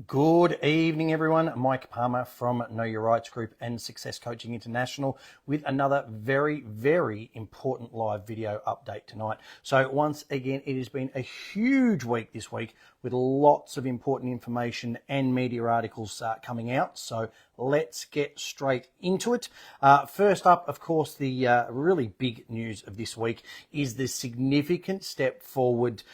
Good evening, everyone. Mike Palmer from Know Your Rights Group and Success Coaching International with another very, very important live video update tonight. So once again, it has been a huge week this week with lots of important information and media articles coming out. So let's get straight into it. First up, of course, the really big news of this week is the significant step forward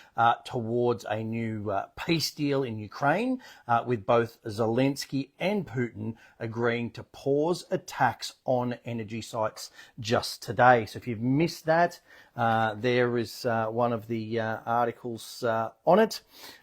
towards a new peace deal in Ukraine, with both Zelensky and Putin agreeing to pause attacks on energy sites just today. So if you've missed that, there is one of the articles on it.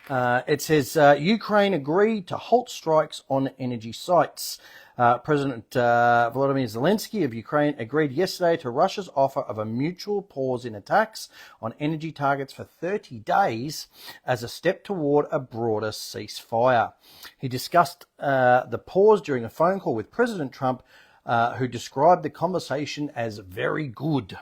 It says Ukraine agreed to halt strikes on energy sites. President Volodymyr Zelensky of Ukraine agreed yesterday to Russia's offer of a mutual pause in attacks on energy targets for 30 days as a step toward a broader ceasefire. He discussed the pause during a phone call with President Trump, who described the conversation as very good.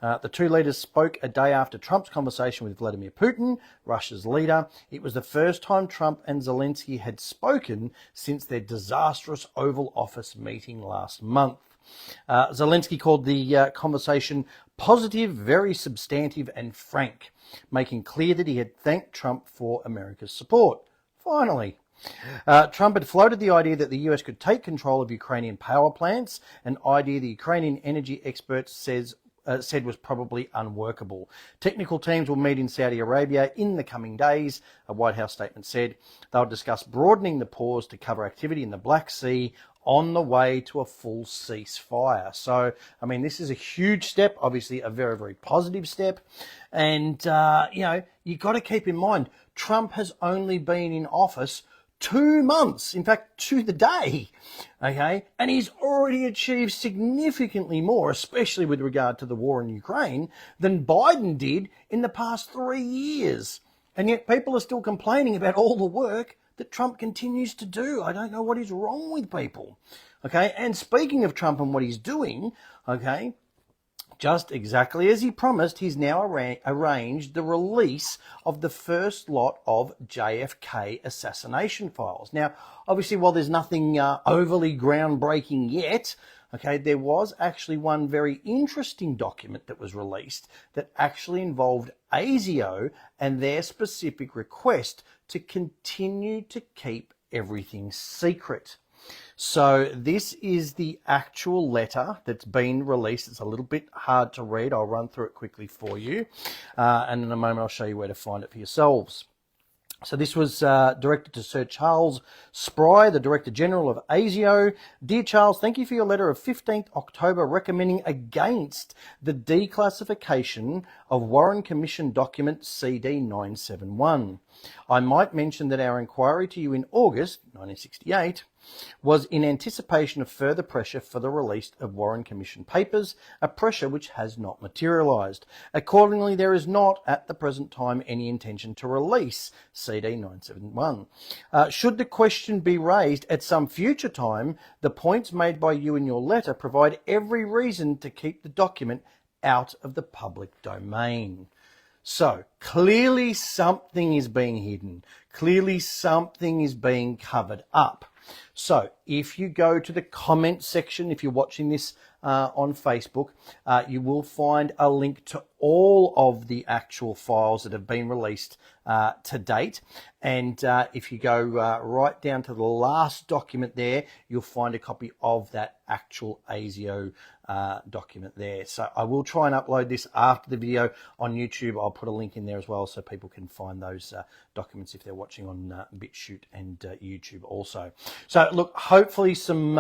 The two leaders spoke a day after Trump's conversation with Vladimir Putin, Russia's leader. It was the first time Trump and Zelensky had spoken since their disastrous Oval Office meeting last month. Zelensky called the conversation positive, very substantive and frank, making clear that he had thanked Trump for America's support. Finally. Trump had floated the idea that the US could take control of Ukrainian power plants, an idea the Ukrainian energy experts said was probably unworkable. Technical teams will meet in Saudi Arabia in the coming days, a White House statement said. They'll discuss broadening the pause to cover activity in the Black Sea on the way to a full ceasefire. So, I mean, this is a huge step, obviously a very, very positive step. And, you've got to keep in mind, Trump has only been in office 2 months, in fact, to the day, okay? And he's already achieved significantly more, especially with regard to the war in Ukraine, than Biden did in the past 3 years. And yet people are still complaining about all the work that Trump continues to do. I don't know what is wrong with people, okay? And speaking of Trump and what he's doing, okay, just exactly as he promised, he's now arranged the release of the first lot of JFK assassination files. Now, obviously, while there's nothing overly groundbreaking yet, okay, there was actually one very interesting document that was released that actually involved ASIO and their specific request to continue to keep everything secret. So this is the actual letter that's been released. It's a little bit hard to read. I'll run through it quickly for you. And in a moment, I'll show you where to find it for yourselves. So this was directed to Sir Charles Spry, the Director General of ASIO. Dear Charles, thank you for your letter of 15th October recommending against the declassification of Warren Commission document CD 971. I might mention that our inquiry to you in August 1968 was in anticipation of further pressure for the release of Warren Commission papers, a pressure which has not materialised. Accordingly, there is not at the present time any intention to release CD 971. Should the question be raised at some future time, the points made by you in your letter provide every reason to keep the document out of the public domain. So, clearly something is being hidden. Clearly something is being covered up. So, if you go to the comment section, if you're watching this on Facebook, you will find a link to all of the actual files that have been released to date. And if you go right down to the last document there, you'll find a copy of that actual ASIO document there. So I will try and upload this after the video on YouTube. I'll put a link in there as well so people can find those documents if they're watching on BitChute and YouTube also. So look, hopefully some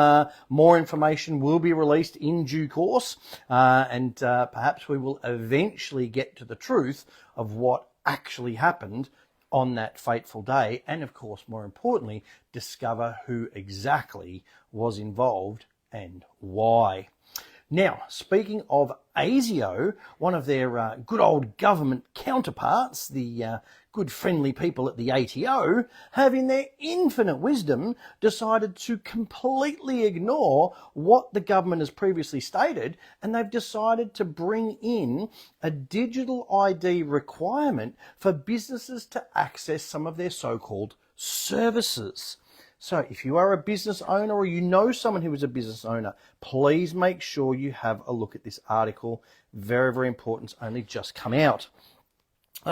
more information will be released in due course, and perhaps we will eventually get to the truth of what actually happened on that fateful day, and of course, more importantly, discover who exactly was involved and why. Now, speaking of ASIO, one of their good old government counterparts, the good friendly people at the ATO, have in their infinite wisdom decided to completely ignore what the government has previously stated, and they've decided to bring in a digital ID requirement for businesses to access some of their so-called services. So if you are a business owner or you know someone who is a business owner, please make sure you have a look at this article. Very, very important. It's only just come out.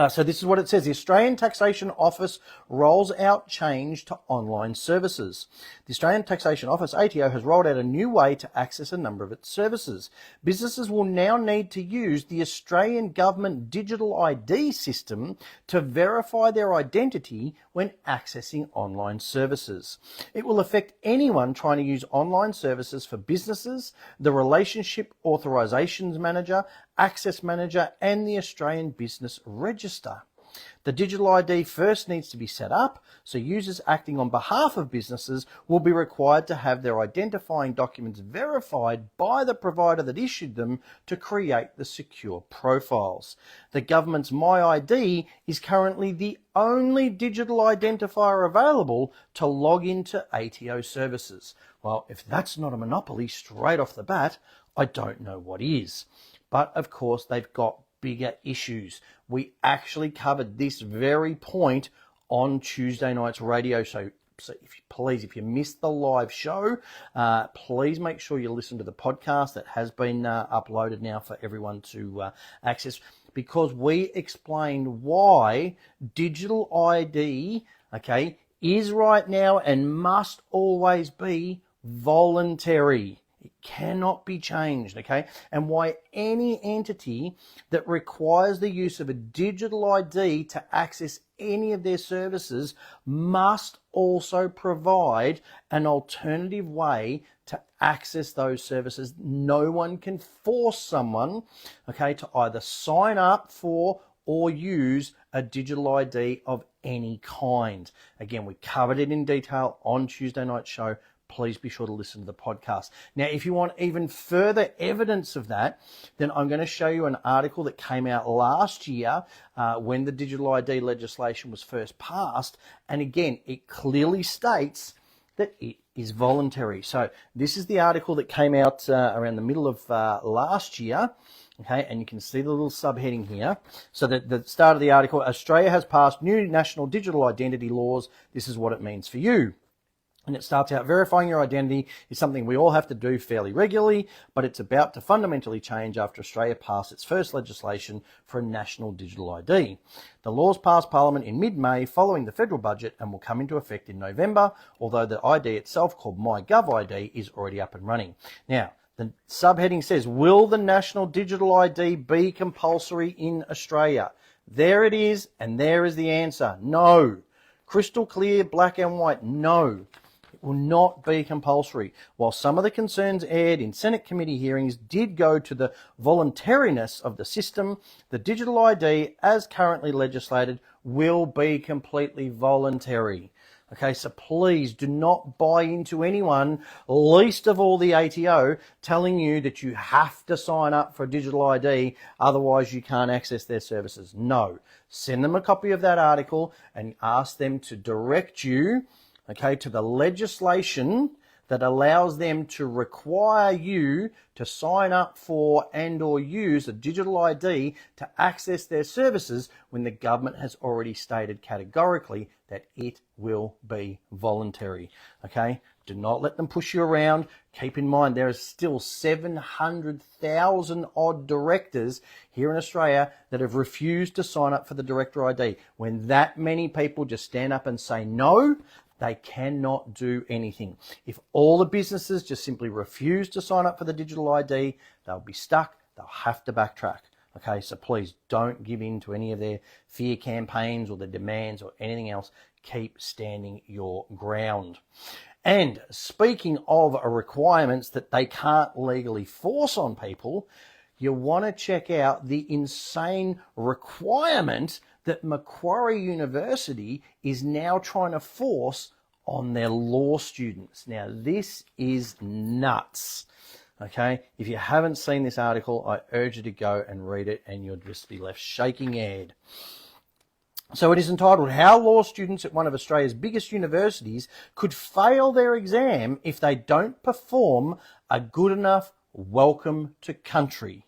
So this is what it says. The Australian Taxation Office rolls out change to online services. The Australian Taxation Office, ATO, has rolled out a new way to access a number of its services. Businesses will now need to use the Australian Government Digital ID system to verify their identity when accessing online services. It will affect anyone trying to use online services for businesses, the Relationship Authorisations Manager, Access Manager and the Australian Business Register. The digital ID first needs to be set up, so users acting on behalf of businesses will be required to have their identifying documents verified by the provider that issued them to create the secure profiles. The government's MyID is currently the only digital identifier available to log into ATO services. Well, if that's not a monopoly straight off the bat, I don't know what is. But of course, they've got bigger issues. We actually covered this very point on Tuesday night's radio show. So if you missed the live show, please make sure you listen to the podcast that has been uploaded now for everyone to access, because we explained why digital ID, okay, is right now and must always be voluntary. It cannot be changed, okay? And why any entity that requires the use of a digital ID to access any of their services must also provide an alternative way to access those services. No one can force someone, okay, to either sign up for or use a digital ID of any kind. Again, we covered it in detail on Tuesday night's show. Please be sure to listen to the podcast. Now, if you want even further evidence of that, then I'm going to show you an article that came out last year when the digital ID legislation was first passed. And again, it clearly states that it is voluntary. So this is the article that came out around the middle of last year. Okay, and you can see the little subheading here. So that the start of the article, Australia has passed new national digital identity laws. This is what it means for you. And it starts out, verifying your identity is something we all have to do fairly regularly, but it's about to fundamentally change after Australia passed its first legislation for a national digital ID. The laws passed Parliament in mid-May following the federal budget and will come into effect in November, although the ID itself, called MyGov ID, is already up and running. Now, the subheading says, will the national digital ID be compulsory in Australia? There it is, and there is the answer. No. Crystal clear, black and white, no. Will not be compulsory. While some of the concerns aired in Senate committee hearings did go to the voluntariness of the system, the digital ID, as currently legislated, will be completely voluntary. Okay, so please do not buy into anyone, least of all the ATO, telling you that you have to sign up for a digital ID, otherwise you can't access their services. No. Send them a copy of that article and ask them to direct you, okay, to the legislation that allows them to require you to sign up for and or use a digital ID to access their services when the government has already stated categorically that it will be voluntary. Okay, do not let them push you around. Keep in mind there are still 700,000 odd directors here in Australia that have refused to sign up for the director ID. When that many people just stand up and say no, they cannot do anything. If all the businesses just simply refuse to sign up for the digital ID, they'll be stuck. They'll have to backtrack. Okay, so please don't give in to any of their fear campaigns or their demands or anything else. Keep standing your ground. And speaking of requirements that they can't legally force on people, you want to check out the insane requirement that Macquarie University is now trying to force on their law students. Now, this is nuts. Okay, if you haven't seen this article, I urge you to go and read it, and you'll just be left shaking your head. So it is entitled, How Law Students at one of Australia's biggest universities could fail their exam if they don't perform a good enough welcome to country.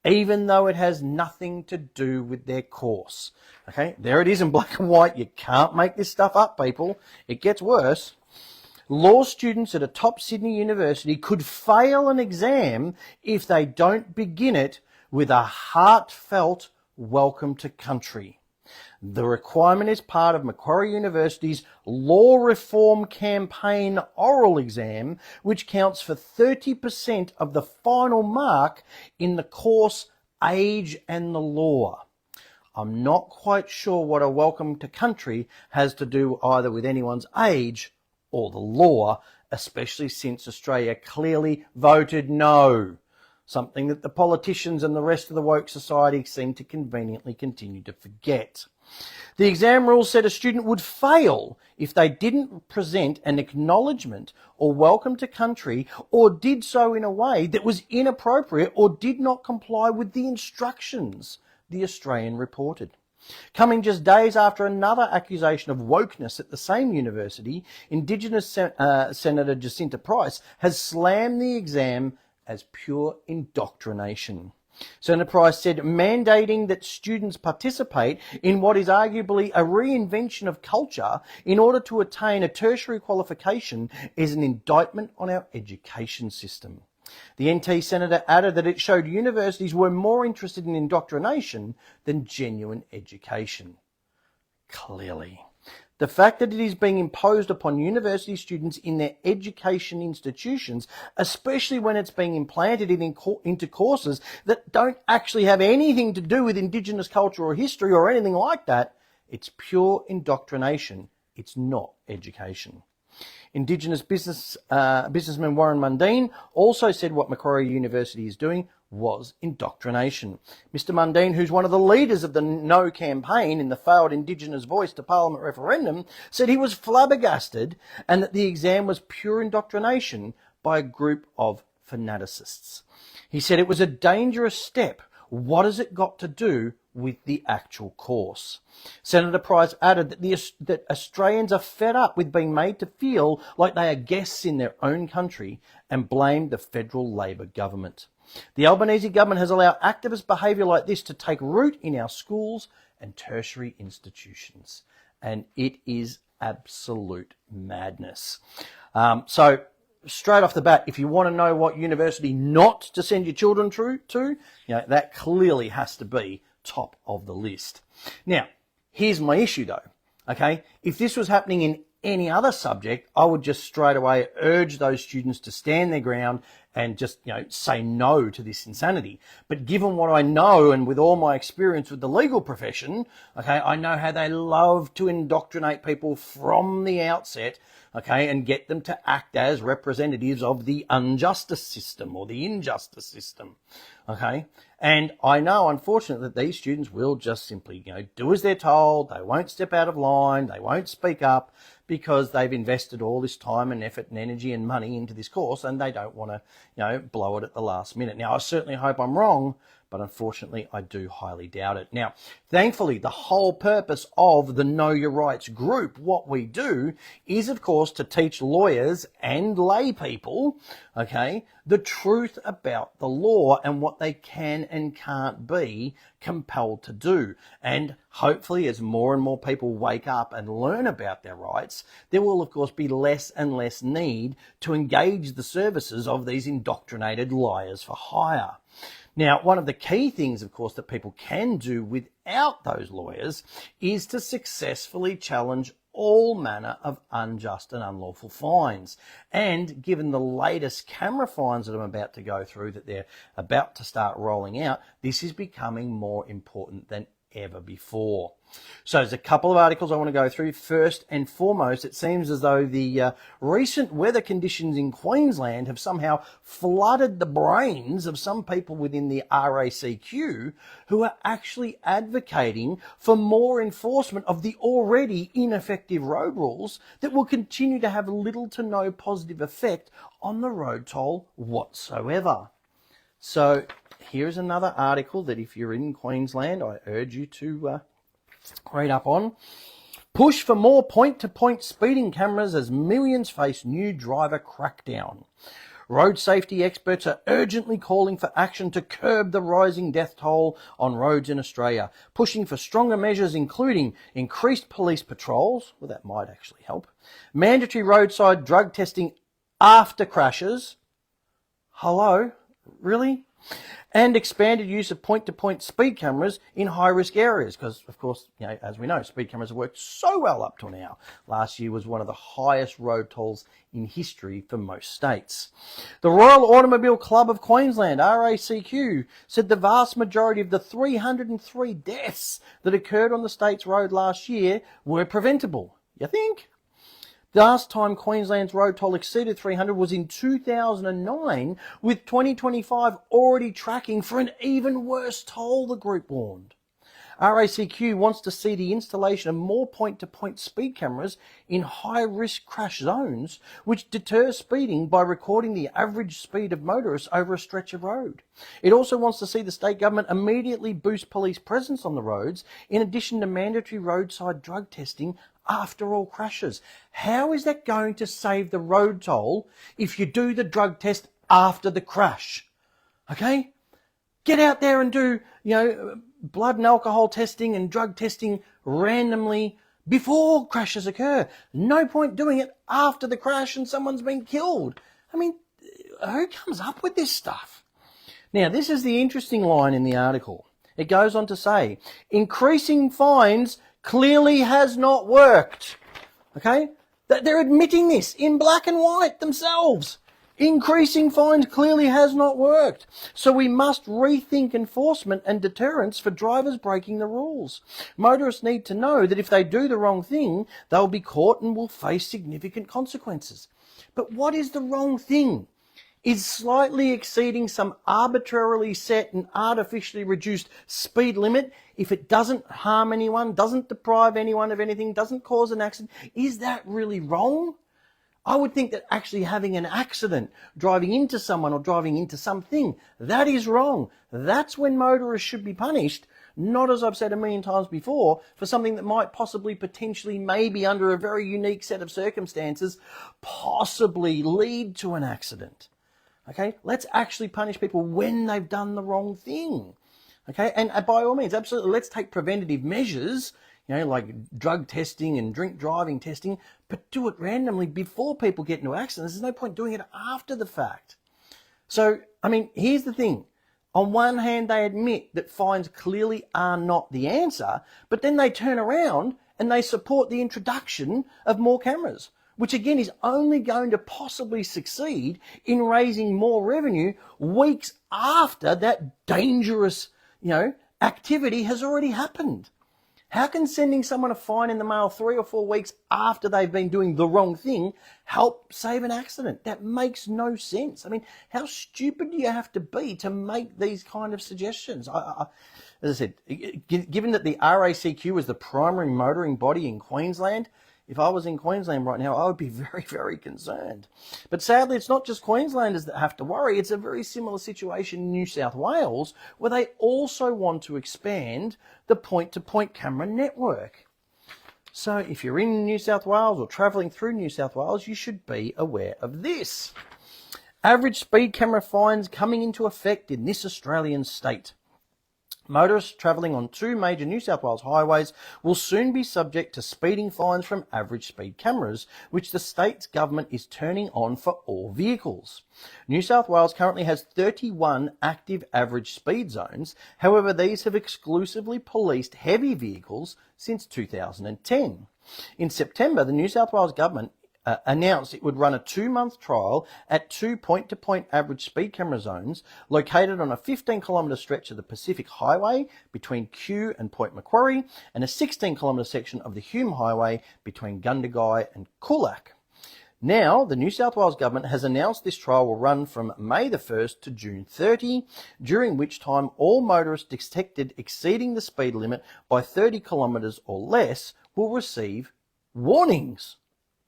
even though it has nothing to do with their course. Okay, there it is in black and white. You can't make this stuff up, people. It gets worse. Law students at a top Sydney university could fail an exam if they don't begin it with a heartfelt welcome to country. The requirement is part of Macquarie University's Law Reform Campaign oral exam, which counts for 30% of the final mark in the course Age and the Law. I'm not quite sure what a welcome to country has to do either with anyone's age or the law, especially since Australia clearly voted no, something that the politicians and the rest of the woke society seem to conveniently continue to forget. The exam rules said a student would fail if they didn't present an acknowledgement or welcome to country, or did so in a way that was inappropriate or did not comply with the instructions, the Australian reported. Coming just days after another accusation of wokeness at the same university, Indigenous Senator Jacinta Price has slammed the exam as pure indoctrination. Senator Price said mandating that students participate in what is arguably a reinvention of culture in order to attain a tertiary qualification is an indictment on our education system. The NT Senator added that it showed universities were more interested in indoctrination than genuine education. Clearly. The fact that it is being imposed upon university students in their education institutions, especially when it's being implanted into courses that don't actually have anything to do with Indigenous culture or history or anything like that, it's pure indoctrination. It's not education. Indigenous businessman Warren Mundine also said what Macquarie University is doing was indoctrination. Mr Mundine, who's one of the leaders of the No campaign in the failed Indigenous Voice to Parliament referendum, said he was flabbergasted and that the exam was pure indoctrination by a group of fanaticists. He said it was a dangerous step. What has it got to do with the actual course? Senator Price added that Australians are fed up with being made to feel like they are guests in their own country and blamed the federal Labor government. The Albanese government has allowed activist behaviour like this to take root in our schools and tertiary institutions, and it is absolute madness. So straight off the bat, if you want to know what university not to send your children to, that clearly has to be top of the list. Now, here's my issue though, okay? If this was happening in any other subject, I would just straight away urge those students to stand their ground and just, say no to this insanity. But given what I know and with all my experience with the legal profession, okay, I know how they love to indoctrinate people from the outset, okay, and get them to act as representatives of the injustice system or the injustice system, okay? And I know, unfortunately, that these students will just simply, do as they're told. They won't step out of line. They won't speak up because they've invested all this time and effort and energy and money into this course and they don't want to, blow it at the last minute. Now, I certainly hope I'm wrong, but unfortunately, I do highly doubt it. Now, thankfully, the whole purpose of the Know Your Rights group, what we do, is, of course, to teach lawyers and lay people, okay, the truth about the law and what they can and can't be compelled to do. And hopefully, as more and more people wake up and learn about their rights, there will, of course, be less and less need to engage the services of these indoctrinated liars for hire. Now, one of the key things, of course, that people can do without those lawyers is to successfully challenge all manner of unjust and unlawful fines. And given the latest camera fines that I'm about to go through, that they're about to start rolling out, this is becoming more important than ever before. So there's a couple of articles I want to go through. First and foremost, it seems as though the recent weather conditions in Queensland have somehow flooded the brains of some people within the RACQ who are actually advocating for more enforcement of the already ineffective road rules that will continue to have little to no positive effect on the road toll whatsoever. So here's another article that if you're in Queensland, I urge you to read up on. Push for more point-to-point speeding cameras as millions face new driver crackdown. Road safety experts are urgently calling for action to curb the rising death toll on roads in Australia, pushing for stronger measures including increased police patrols, well that might actually help, mandatory roadside drug testing after crashes, hello, really? And expanded use of point-to-point speed cameras in high-risk areas because, of course, as we know, speed cameras have worked so well up till now. Last year was one of the highest road tolls in history for most states. The Royal Automobile Club of Queensland, RACQ, said the vast majority of the 303 deaths that occurred on the state's road last year were preventable. You think? The last time Queensland's road toll exceeded 300 was in 2009, with 2025 already tracking for an even worse toll, the group warned. RACQ wants to see the installation of more point-to-point speed cameras in high-risk crash zones, which deter speeding by recording the average speed of motorists over a stretch of road. It also wants to see the state government immediately boost police presence on the roads, in addition to mandatory roadside drug testing after all crashes. How is that going to save the road toll if you do the drug test after the crash? Okay? Get out there and do, blood and alcohol testing and drug testing randomly before crashes occur. No point doing it after the crash and someone's been killed. I mean, who comes up with this stuff? Now, this is the interesting line in the article. It goes on to say, increasing fines clearly has not worked. Okay? They're admitting this in black and white themselves. Increasing fines clearly has not worked. So we must rethink enforcement and deterrence for drivers breaking the rules. Motorists need to know that if they do the wrong thing, they'll be caught and will face significant consequences. But what is the wrong thing? Is slightly exceeding some arbitrarily set and artificially reduced speed limit, if it doesn't harm anyone, doesn't deprive anyone of anything, doesn't cause an accident, is that really wrong? I would think that actually having an accident, driving into someone or driving into something, that is wrong. That's when motorists should be punished, not, as I've said a million times before, for something that might possibly, potentially, maybe under a very unique set of circumstances, possibly lead to an accident. Okay, let's actually punish people when they've done the wrong thing. Okay, and by all means, absolutely, let's take preventative measures, like drug testing and drink driving testing, but do it randomly before people get into accidents. There's no point doing it after the fact. So, here's the thing. On one hand, they admit that fines clearly are not the answer, but then they turn around and they support the introduction of more cameras, which again is only going to possibly succeed in raising more revenue weeks after that dangerous, activity has already happened. How can sending someone a fine in the mail 3 or 4 weeks after they've been doing the wrong thing help save an accident? That makes no sense. How stupid do you have to be to make these kind of suggestions? As I said, given that the RACQ is the primary motoring body in Queensland, if I was in Queensland right now, I would be very, very concerned. But sadly, it's not just Queenslanders that have to worry. It's a very similar situation in New South Wales, where they also want to expand the point-to-point camera network. So if you're in New South Wales or travelling through New South Wales, you should be aware of this. Average speed camera fines coming into effect in this Australian state. Motorists travelling on 2 major New South Wales highways will soon be subject to speeding fines from average speed cameras, which the state's government is turning on for all vehicles. New South Wales currently has 31 active average speed zones. However, these have exclusively policed heavy vehicles since 2010. In September, the New South Wales government announced it would run a 2-month trial at 2 point-to-point average speed camera zones located on a 15-kilometre stretch of the Pacific Highway between Kew and Point Macquarie and a 16-kilometre section of the Hume Highway between Gundagai and Coolac. Now, the New South Wales government has announced this trial will run from May the 1st to June 30, during which time all motorists detected exceeding the speed limit by 30 kilometres or less will receive warnings.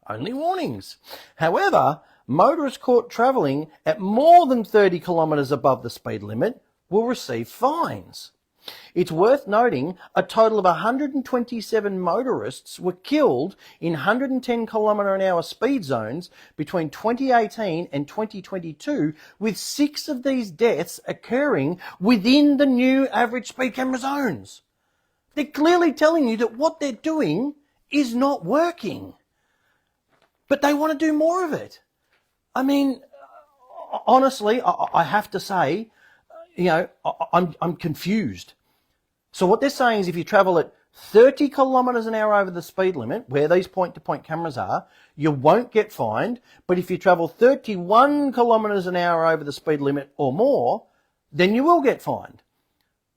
Only warnings. However, motorists caught travelling at more than 30 kilometres above the speed limit will receive fines. It's worth noting a total of 127 motorists were killed in 110 km/h speed zones between 2018 and 2022, with 6 of these deaths occurring within the new average speed camera zones. They're clearly telling you that what they're doing is not working, but they want to do more of it. I mean, honestly, I have to say, I'm confused. So what they're saying is if you travel at 30 kilometres an hour over the speed limit, where these point-to-point cameras are, you won't get fined. But if you travel 31 kilometres an hour over the speed limit or more, then you will get fined.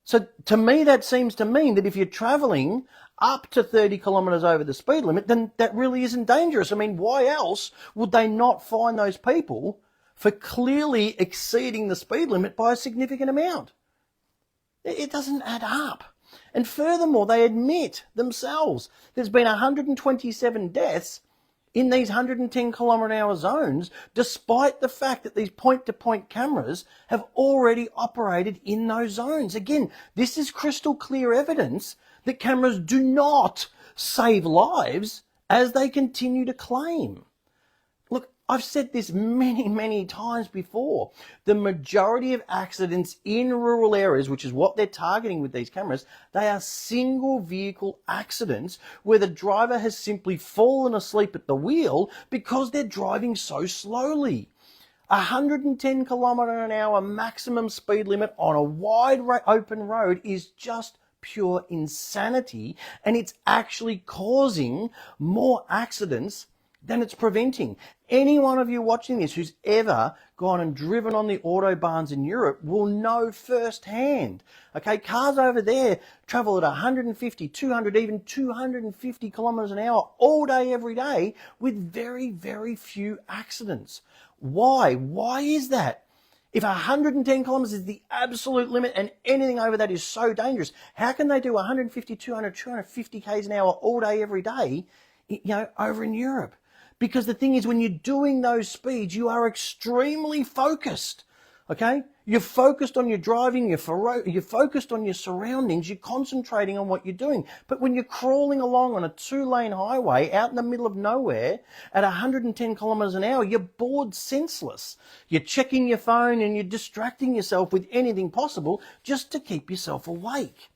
So to me, that seems to mean that if you're travelling up to 30 kilometres over the speed limit, then that really isn't dangerous. I mean, why else would they not fine those people for clearly exceeding the speed limit by a significant amount? It doesn't add up. And furthermore, they admit themselves there's been 127 deaths in these 110 km/h zones, despite the fact that these point-to-point cameras have already operated in those zones. Again, this is crystal clear evidence that cameras do not save lives as they continue to claim. Look, I've said this many times before. The majority of accidents in rural areas, which is what they're targeting with these cameras, they are single vehicle accidents where the driver has simply fallen asleep at the wheel because they're driving so slowly. 110 km/h maximum speed limit on a wide open road is just pure insanity, and it's actually causing more accidents than it's preventing. Any one of you watching this who's ever gone and driven on the autobahns in Europe will know firsthand. Okay, cars over there travel at 150, 200, even 250 kilometers an hour all day, every day, with very few accidents. Why? Why is that? If 110 kilometers is the absolute limit and anything over that is so dangerous, how can they do 150, 200, 250 k's an hour all day, every day, over in Europe? Because the thing is, when you're doing those speeds, you are extremely focused, okay? You're focused on your driving, you're focused on your surroundings, you're concentrating on what you're doing. But when you're crawling along on a 2-lane highway out in the middle of nowhere at 110 kilometers an hour, you're bored senseless. You're checking your phone and you're distracting yourself with anything possible just to keep yourself awake.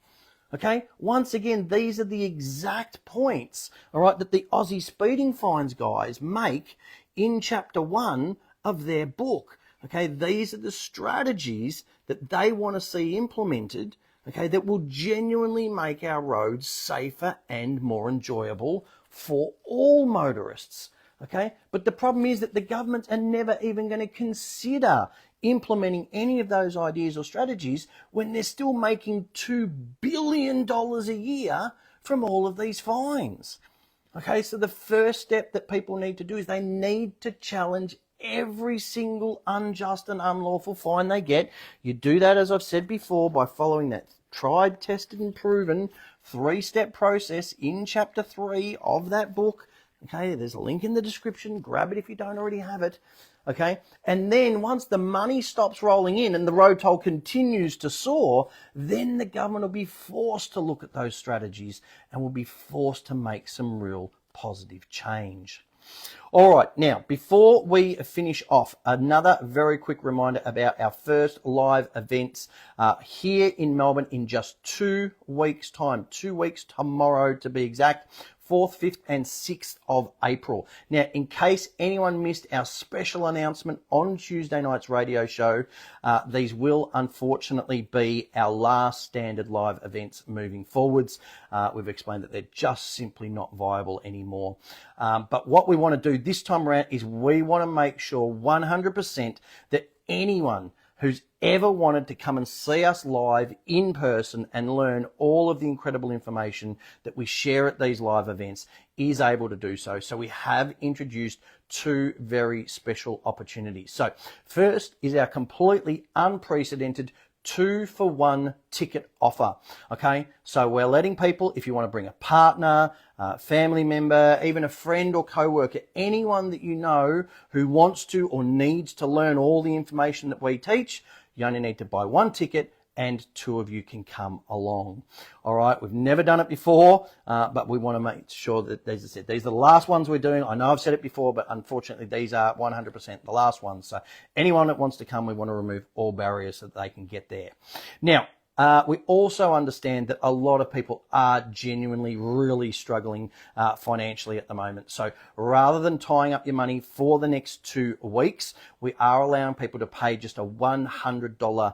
Okay, once again, these are the exact points, all right, that the Aussie Speeding Fines guys make in chapter 1 of their book. Okay, these are the strategies that they want to see implemented, okay, that will genuinely make our roads safer and more enjoyable for all motorists. Okay, but the problem is that the governments are never even going to consider implementing any of those ideas or strategies when they're still making $2 billion a year from all of these fines. Okay, so the first step that people need to do is they need to challenge every single unjust and unlawful fine they get. You do that, as I've said before, by following that tried, tested and proven 3-step process in chapter 3 of that book. Okay, there's a link in the description. Grab it if you don't already have it. Okay, and then once the money stops rolling in and the road toll continues to soar, then the government will be forced to look at those strategies and will be forced to make some real positive change. All right, now, before we finish off, another very quick reminder about our first live events here in Melbourne in just 2 weeks' time. 2 weeks tomorrow, to be exact. 4th, 5th and 6th of April. Now, in case anyone missed our special announcement on Tuesday night's radio show, these will unfortunately be our last standard live events moving forwards. We've explained that they're just simply not viable anymore. But what we want to do this time around is we want to make sure 100% that anyone who's ever wanted to come and see us live in person and learn all of the incredible information that we share at these live events is able to do so. So we have introduced 2 very special opportunities. So first is our completely unprecedented 2-for-1 ticket offer. Okay, so we're letting people, if you want to bring a partner, family member, even a friend or co-worker, anyone that you know who wants to or needs to learn all the information that we teach, you only need to buy 1 ticket and 2 of you can come along. All right, we've never done it before, but we want to make sure that, as I said, these are the last ones we're doing. I know I've said it before, but unfortunately these are 100% the last ones. So anyone that wants to come, we want to remove all barriers so that they can get there. Now, we also understand that a lot of people are genuinely really struggling financially at the moment. So rather than tying up your money for the next 2 weeks, we are allowing people to pay just a $100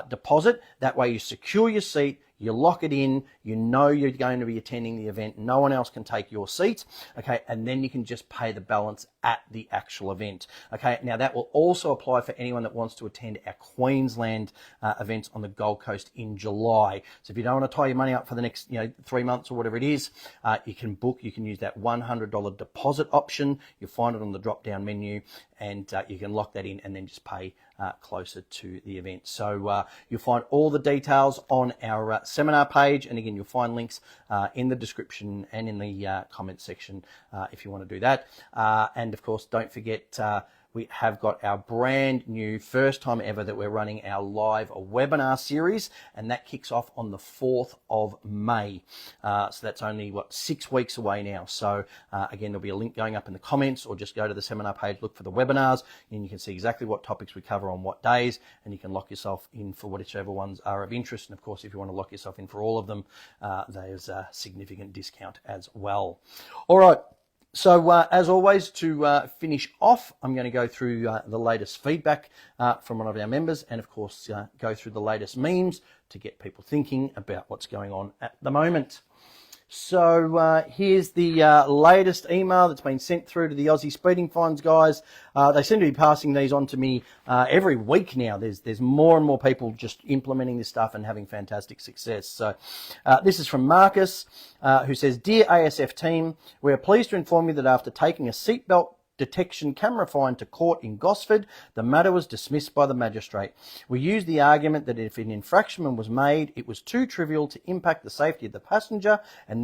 deposit. That way you secure your seat, you lock it in, you know you're going to be attending the event, no one else can take your seat, okay, and then you can just pay the balance at the actual event, okay. Now that will also apply for anyone that wants to attend our Queensland events on the Gold Coast in July. So if you don't want to tie your money up for the next 3 months or whatever it is, you can book, you can use that $100 deposit option. You'll find it on the drop down menu, and you can lock that in and then just pay closer to the event. So you'll find all the details on our seminar page, and again you'll find links in the description and in the comment section if you want to do that. And of course, don't forget we have got our brand new first time ever that we're running our live webinar series, and that kicks off on the 4th of May. So that's only 6 weeks away now. So again, there'll be a link going up in the comments, or just go to the seminar page, look for the webinars, and you can see exactly what topics we cover on what days, and you can lock yourself in for whichever ones are of interest. And of course, if you want to lock yourself in for all of them, there's a significant discount as well. All right. So as always, to finish off, I'm going to go through the latest feedback from one of our members, and of course go through the latest memes to get people thinking about what's going on at the moment. So here's the latest email that's been sent through to the Aussie Speeding Fines guys. They seem to be passing these on to me every week now. There's more and more people just implementing this stuff and having fantastic success. So this is from Marcus, who says, "Dear ASF team, we are pleased to inform you that after taking a seatbelt detection camera fine to court in Gosford, the matter was dismissed by the magistrate. We used the argument that if an infraction was made, it was too trivial to impact the safety of the passenger and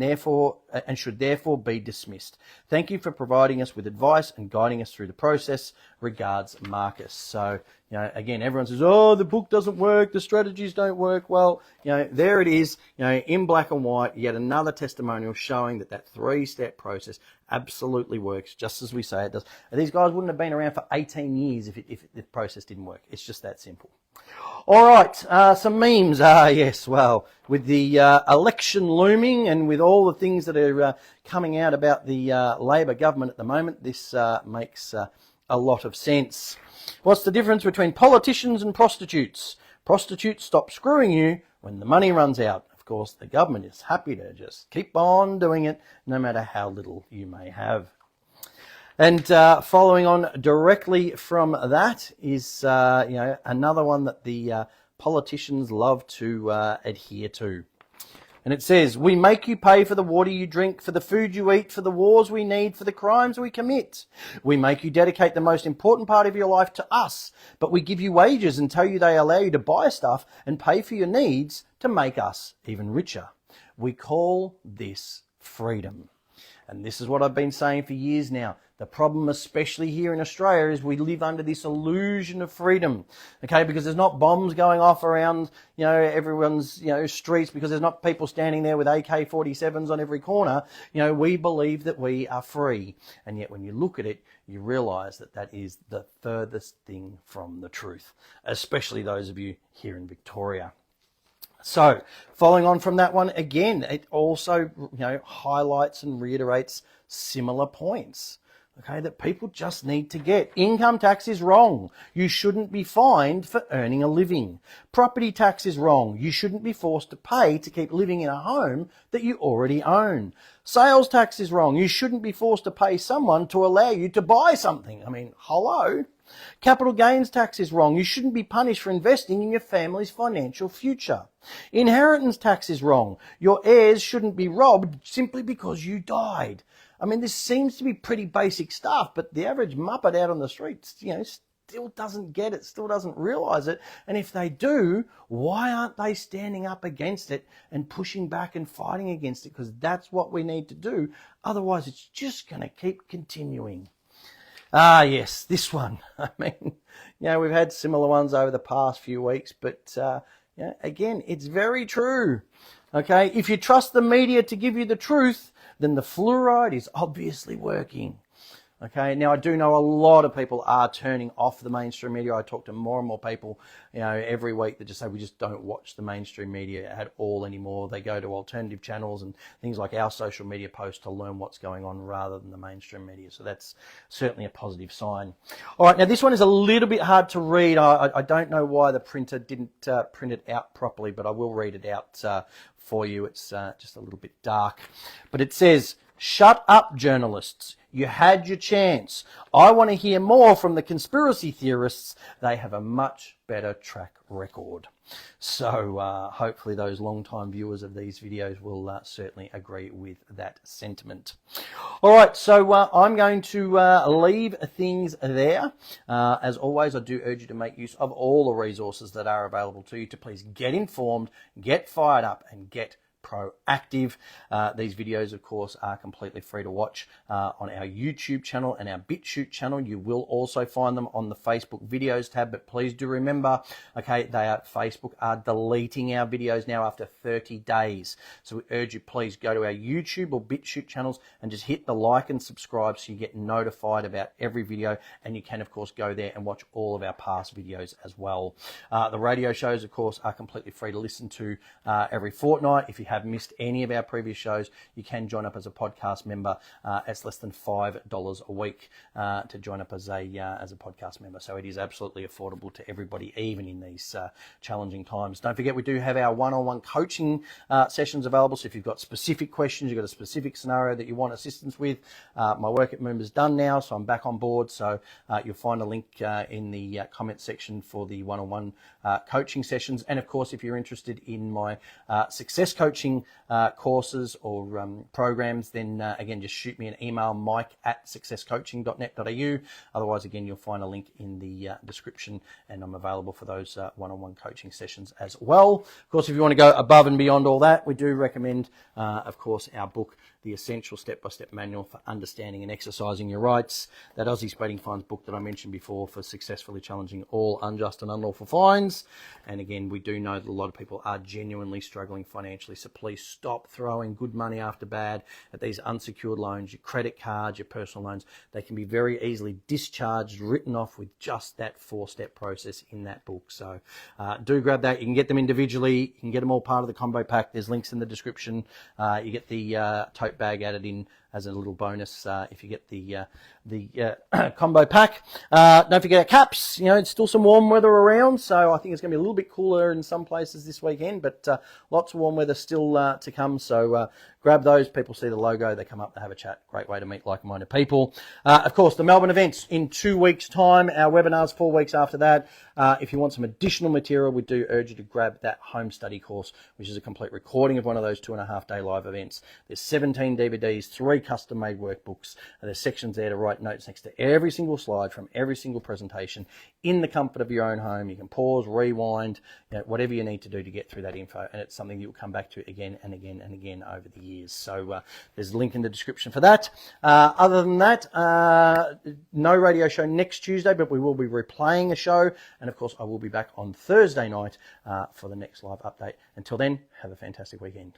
should therefore be dismissed. Thank you for providing us with advice and guiding us through the process. Regards, Marcus." So, again, everyone says, "Oh, the book doesn't work, the strategies don't work." Well, there it is, in black and white, yet another testimonial showing that 3-step process absolutely works, just as we say it does. These guys wouldn't have been around for 18 years if the process didn't work. It's just that simple. All right, some memes. Yes, well, with the election looming and with all the things that are coming out about the Labor government at the moment, this makes a lot of sense. What's the difference between politicians and prostitutes? Prostitutes stop screwing you when the money runs out. Of course, the government is happy to just keep on doing it, no matter how little you may have. And following on directly from that is, another one that the politicians love to adhere to. And it says, "We make you pay for the water you drink, for the food you eat, for the wars we need, for the crimes we commit. We make you dedicate the most important part of your life to us, but we give you wages and tell you they allow you to buy stuff and pay for your needs to make us even richer. We call this freedom." And this is what I've been saying for years now. The problem, especially here in Australia, is we live under this illusion of freedom, okay? Because there's not bombs going off around, everyone's, streets, because there's not people standing there with AK-47s on every corner. We believe that we are free. And yet when you look at it, you realise that is the furthest thing from the truth, especially those of you here in Victoria. So, following on from that one, again, it also, highlights and reiterates similar points, okay, that people just need to get. Income tax is wrong. You shouldn't be fined for earning a living. Property tax is wrong. You shouldn't be forced to pay to keep living in a home that you already own. Sales tax is wrong. You shouldn't be forced to pay someone to allow you to buy something. I mean, hello? Capital gains tax is wrong. You shouldn't be punished for investing in your family's financial future. Inheritance tax is wrong. Your heirs shouldn't be robbed simply because you died. I mean, this seems to be pretty basic stuff, but the average muppet out on the streets, still doesn't get it, still doesn't realise it. And if they do, why aren't they standing up against it and pushing back and fighting against it? Because that's what we need to do. Otherwise, it's just going to keep continuing. Yes, this one. I mean, we've had similar ones over the past few weeks, but, Yeah, again, it's very true. Okay, if you trust the media to give you the truth, then the fluoride is obviously working. Okay, now I do know a lot of people are turning off the mainstream media. I talk to more and more people, every week that just say we just don't watch the mainstream media at all anymore. They go to alternative channels and things like our social media posts to learn what's going on rather than the mainstream media. So that's certainly a positive sign. All right, now this one is a little bit hard to read. I don't know why the printer didn't print it out properly, but I will read it out for you. It's just a little bit dark. But it says, "Shut up, journalists. You had your chance. I want to hear more from the conspiracy theorists. They have a much better track record." So hopefully those long-time viewers of these videos will certainly agree with that sentiment. All right, so I'm going to leave things there. As always, I do urge you to make use of all the resources that are available to you to please get informed, get fired up, and get proactive. These videos, of course, are completely free to watch on our YouTube channel and our BitChute channel. You will also find them on the Facebook videos tab, but please do remember, okay, Facebook are deleting our videos now after 30 days. So we urge you, please go to our YouTube or BitChute channels and just hit the like and subscribe so you get notified about every video, and you can, of course, go there and watch all of our past videos as well. The radio shows, of course, are completely free to listen to every fortnight. If you have missed any of our previous shows, you can join up as a podcast member. It's less than $5 a week to join up as a podcast member. So it is absolutely affordable to everybody, even in these challenging times. Don't forget, we do have our one-on-one coaching sessions available. So if you've got specific questions, you've got a specific scenario that you want assistance with, my work at Moomba's done now, so I'm back on board. So you'll find a link in the comment section for the one-on-one coaching sessions. And of course, if you're interested in my success coaching courses or programs, then again, just shoot me an email, mike@successcoaching.net.au. Otherwise, again, you'll find a link in the description, and I'm available for those one-on-one coaching sessions as well. Of course, if you want to go above and beyond all that, we do recommend, of course, our book, The Essential Step-by-Step Manual for Understanding and Exercising Your Rights, that Aussie Speeding Fines book that I mentioned before for successfully challenging all unjust and unlawful fines. And again, we do know that a lot of people are genuinely struggling financially, so please stop throwing good money after bad at these unsecured loans, your credit cards, your personal loans. They can be very easily discharged, written off with just that 4-step process in that book. So do grab that. You can get them individually. You can get them all part of the combo pack. There's links in the description. You get the tote bag added in as a little bonus if you get the combo pack. Don't forget our caps. It's still some warm weather around, so I think it's going to be a little bit cooler in some places this weekend, but lots of warm weather still to come. So grab those. People see the logo, they come up, they have a chat. Great way to meet like-minded people. Of course, the Melbourne events in 2 weeks' time. Our webinars 4 weeks after that. If you want some additional material, we do urge you to grab that home study course, which is a complete recording of one of those 2.5-day live events. There's 17 DVDs, 3 custom-made workbooks. There's sections there to write notes next to every single slide from every single presentation in the comfort of your own home. You can pause, rewind, whatever you need to do to get through that info, and it's something you'll come back to again and again and again over the years. So there's a link in the description for that. Other than that, no radio show next Tuesday, but we will be replaying a show, and of course I will be back on Thursday night for the next live update. Until then, have a fantastic weekend.